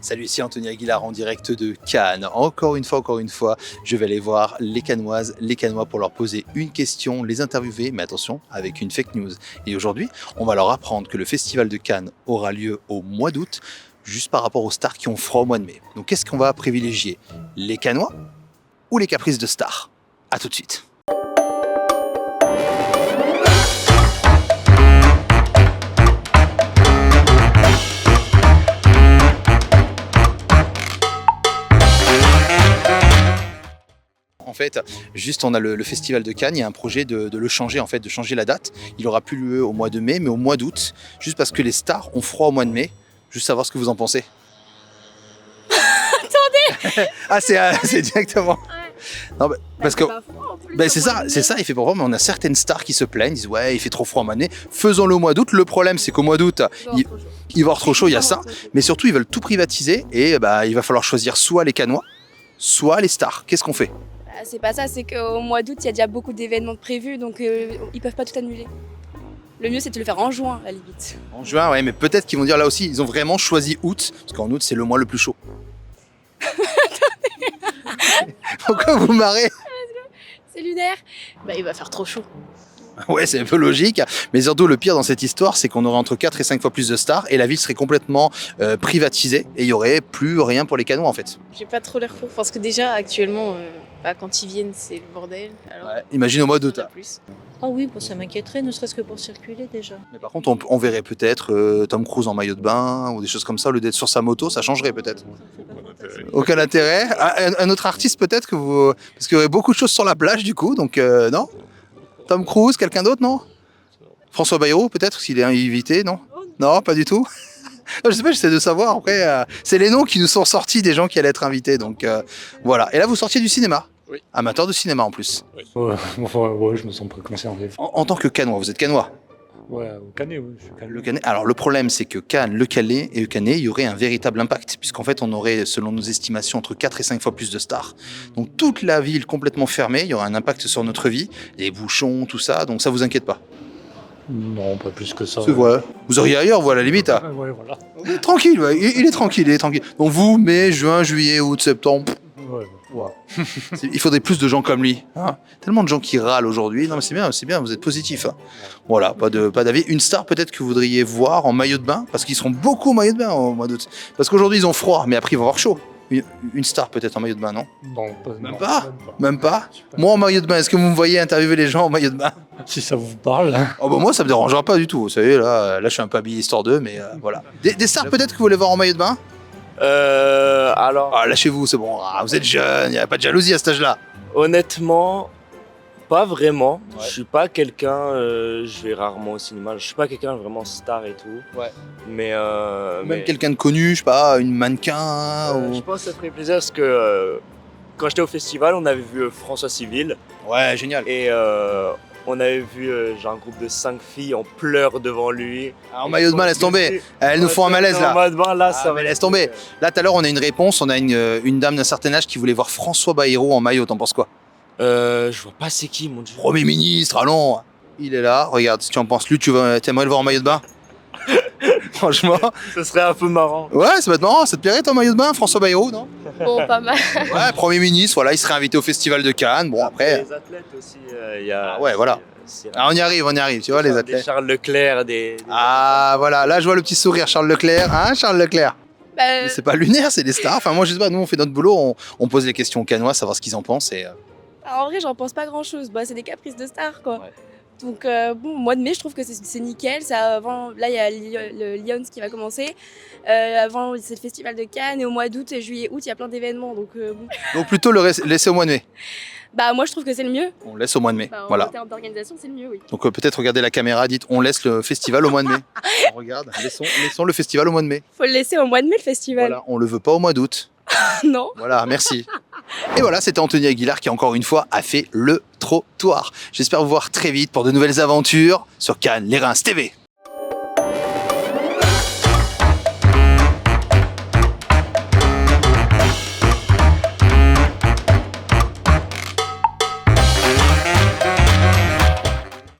Salut, ici Anthony Aguilar en direct de Cannes. Encore une fois, je vais aller voir les Cannoises, les Cannois pour leur poser une question, les interviewer, mais attention, avec une fake news. Et aujourd'hui, on va leur apprendre que le festival de Cannes aura lieu au mois d'août, juste par rapport aux stars qui ont froid au mois de mai. Donc qu'est-ce qu'on va privilégier? Les Cannois ou les caprices de stars? A tout de suite. En fait, juste on a le festival de Cannes, il y a un projet de le changer, en fait, de changer la date. Il aura plus lieu au mois de mai, mais au mois d'août, juste parce que les stars ont froid au mois de mai. Juste savoir ce que vous en pensez. Attendez. Ah, c'est directement. Ouais. Non, parce que c'est ça, ça. il fait pas froid, mais on a certaines stars qui se plaignent, disent ouais, il fait trop froid au mois de mai, faisons-le au mois d'août. Le problème, c'est qu'au mois d'août, il va y avoir trop chaud, il y a ça, mais surtout ils veulent tout privatiser et il va falloir choisir soit les Cannois, soit les stars. Qu'est-ce qu'on fait? C'est pas ça, c'est qu'au mois d'août, il y a déjà beaucoup d'événements prévus, donc ils peuvent pas tout annuler. Le mieux, c'est de le faire en juin, à la limite. En juin, ouais, mais peut-être qu'ils vont dire là aussi, ils ont vraiment choisi août, parce qu'en août, c'est le mois le plus chaud. Pourquoi vous marrez? C'est lunaire. Bah, il va faire trop chaud. Ouais, c'est un peu logique, mais surtout le pire dans cette histoire, c'est qu'on aurait entre 4 et 5 fois plus de stars, et la ville serait complètement privatisée, et il y aurait plus rien pour les Cannois en fait. J'ai pas trop l'air pour parce que déjà actuellement quand ils viennent c'est le bordel. Alors, Ouais, imagine au mois d'août. pas plus. Ah oui, bon, ça m'inquiéterait, ne serait-ce que pour circuler déjà. Mais par contre, on verrait peut-être Tom Cruise en maillot de bain, ou des choses comme ça, au lieu d'être sur sa moto, ça changerait peut-être. Aucun intérêt. Un autre artiste peut-être que vous... Parce qu'il y aurait beaucoup de choses sur la plage du coup, donc non? Tom Cruise, quelqu'un d'autre, non? François Bayrou, peut-être, s'il est invité, non? Non, pas du tout. Je sais pas, j'essaie de savoir. Après, c'est les noms qui nous sont sortis des gens qui allaient être invités, donc voilà. Et là, vous sortiez du cinéma? Oui. Amateur de cinéma en plus. Ouais, je me sens pas concerné. En tant que Cannois, vous êtes Cannois? Ouais, au Canet, oui, je suis Canet. Le Canet. Alors le problème, c'est que Cannes, le Calais et le Canet, il y aurait un véritable impact, puisqu'en fait, on aurait, selon nos estimations, entre 4 et 5 fois plus de stars. Donc toute la ville complètement fermée, il y aurait un impact sur notre vie, les bouchons, tout ça, donc ça vous inquiète pas? Non, pas plus que ça. C'est vrai. Vous auriez ailleurs, vous, à la limite. Hein. Ouais, voilà. Il est tranquille, ouais. Il est tranquille. Donc vous, mai, juin, juillet, août, septembre, Ouais. il faudrait plus de gens comme lui. Hein. Tellement de gens qui râlent aujourd'hui. Non, mais c'est bien, vous êtes positif. Hein. Voilà, pas d'avis. Une star peut-être que vous voudriez voir en maillot de bain, parce qu'ils seront beaucoup en maillot de bain au mois d'août. Parce qu'aujourd'hui, ils ont froid, mais après, ils vont avoir chaud. Une star peut-être en maillot de bain, non? Non, Même non, pas. même Même pas. Je sais pas. Moi, en maillot de bain, est-ce que vous me voyez interviewer les gens en maillot de bain? Si ça vous parle. Oh bah moi, ça me dérangera pas du tout. Vous savez, là je suis un peu habillé histoire d'eux, mais voilà. Des stars peut-être que vous voulez voir en maillot de bain? Alors, Ah, lâchez-vous, c'est bon. Ah, vous êtes jeune, il n'y a pas de jalousie à cet âge-là. honnêtement, pas vraiment. Ouais. Je suis pas quelqu'un, je vais rarement au cinéma. Je suis pas quelqu'un vraiment star et tout. Ouais. Mais, Même quelqu'un de connu, je sais pas, une mannequin ou... je pense que ça ferait plaisir parce que quand j'étais au festival, on avait vu François Civil Ouais, génial. et on avait vu genre un groupe de 5 filles en pleurs devant lui. Ah, en maillot de bain, laisse tomber. Elles nous font un malaise là. En maillot de bain, là, Ah, ça mais va. laisse tomber. Là, tout à l'heure, on a une réponse. On a une dame d'un certain âge qui voulait voir François Bayrou en maillot. T'en penses quoi? Je vois pas c'est qui, mon dieu. Premier ministre, allons. Il est là. Regarde, si tu en penses, lui, t'aimerais le voir en maillot de bain? Franchement. Ce serait un peu marrant. Ouais, ça va être marrant. Ça te plairait ton maillot de bain, François Bayrou, non? Bon, pas mal. Ouais, Premier ministre, voilà, il serait invité au festival de Cannes. Bon, après. Les athlètes aussi, il y a. Ah ouais, voilà. Ah, on y arrive, tu vois, les Des athlètes. Charles Leclerc, des Ah, voilà, là, je vois le petit sourire, Charles Leclerc. Hein, Charles Leclerc? Bah, Mais c'est pas lunaire, c'est des stars. Enfin, moi, je sais pas, nous, on fait notre boulot, on pose les questions aux Cannois, savoir ce qu'ils en pensent. Et, en vrai, j'en pense pas grand-chose. Bah, c'est des caprices de stars, quoi. Ouais. Donc, bon, mois de mai, je trouve que c'est nickel. Ça, avant, là, il y a le Lions qui va commencer. Avant, c'est le festival de Cannes. Et au mois d'août, juillet, août, il y a plein d'événements. Donc, bon. Donc, plutôt laisser au mois de mai. Bah, moi, je trouve que c'est le mieux. On laisse au mois de mai. Bah, en Voilà. termes d'organisation, c'est le mieux, oui. Donc, peut-être regarder la caméra, dites on laisse le festival au mois de mai. On regarde, laissons le festival au mois de mai. Faut le laisser au mois de mai, le festival. Voilà, on le veut pas au mois d'août. Non. Voilà, merci. Et voilà, c'était Anthony Aguilar qui, encore une fois, a fait le trottoir. J'espère vous voir très vite pour de nouvelles aventures sur Cannes, les Reims TV.